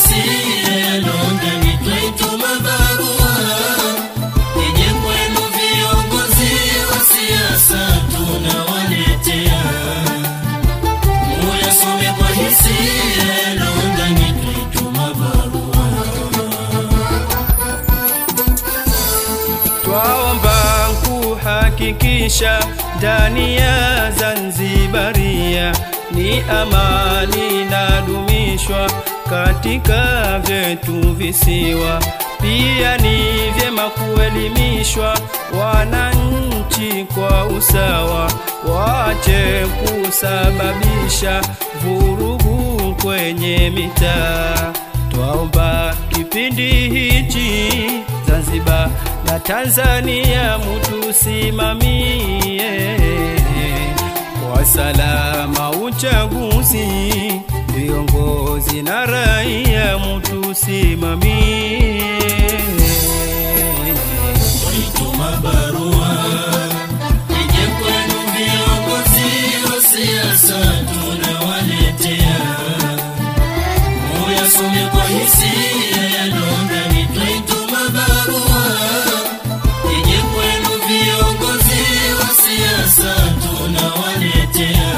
hisia yalondani twaituma barua ije kwenu viongozi wa siasa tunawaletea. Muyasome kwa hisia yalondani twaituma barua. Twaomba kuhakikisha ndani ya Zanzibaria ni amani na dumishwa katika vyetu visiwa. Pia ni vyema kuelimishwa wananchi kwa usawa, waache kusababisha vurugu kwenye mitaa. Twaomba kipindi hichi Zanzibar na Tanzania mutusimamie kwa salama uchaguzi, viongozi na raia mutusimamie. Twaituma barua ije kwenu viongozi wa siasa tunawaletea. Muyasome kwa hisia yalondani twaituma barua ije kwenu viongozi wa siasa tunawaletea.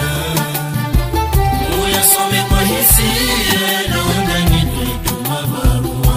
Muyasome kwa hisia yalondani twaituma barua.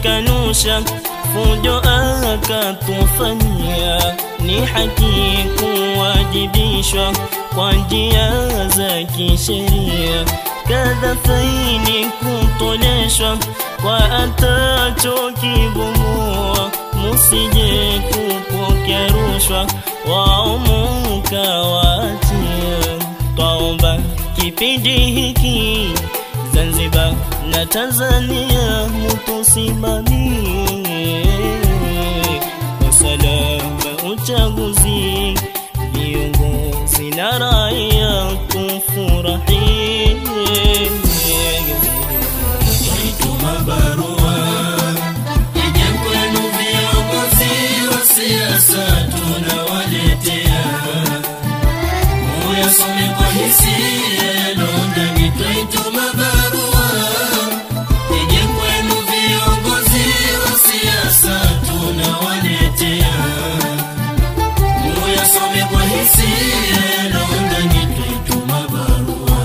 Kanusha fujo akatufanyia, ni haki kuwajibishwa kwa njia za kisheria. Kadha faini kutoleshwa kwa atachokibomoa, musije kupokea rushwa waomuka watia. Twaomba kipindi hiki Zanzibar na Tanzania mutusimamie kwa salama uchaguzi, viongozi na raia tufurahie. Twaituma barua ije kwenu viongozi wa siasa tunawaletea. Muyasome kwa hisia yalondani twaituma barua ije kwenu viongozi wa siasa tunawaletea. Muyasome kwa hisia yalondani twaituma barua.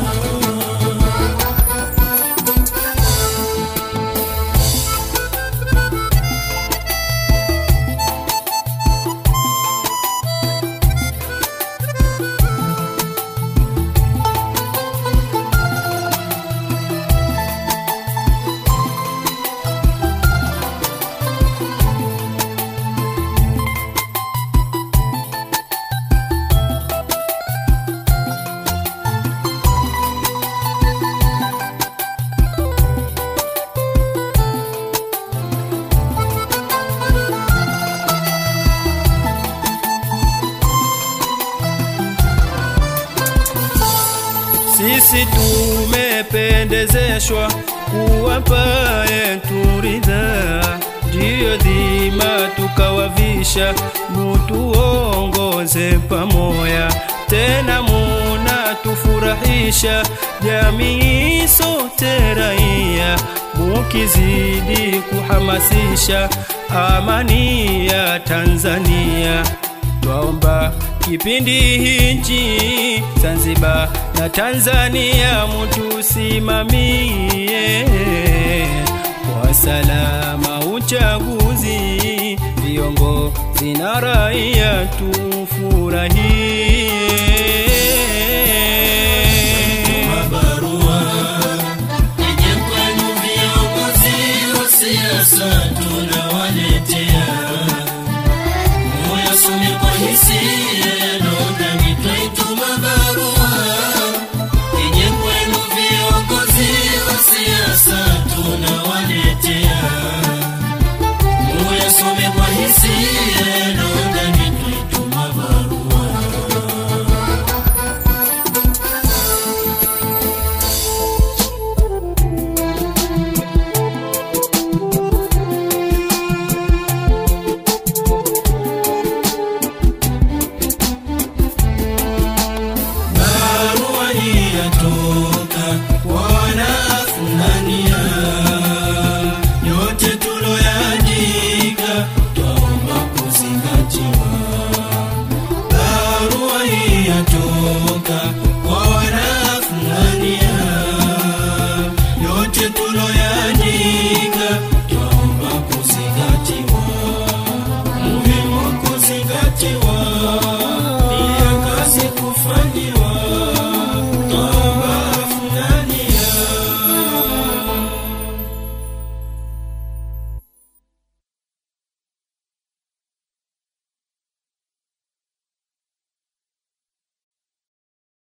Sisi tumependezeshwa kuwapa yetu ridhaa, ndiyo dhima tukawavisha, mutuongoze pamoja. Tena muna tufurahisha jamii sote raia, mukizidi kuhamasisha amani ya Tanzania. Twaomba kipindi hichi Zanzibar na Tanzania mutusimamie kwa salama uchaguzi, viongozi na raia tufurahie. Barua ije hisia Londani twaituma barua ije kwenu viongozi wa siasa tunawaletea. Muyasome kwa hisia Londani twaituma barua. Muhimu kuzingatiwa.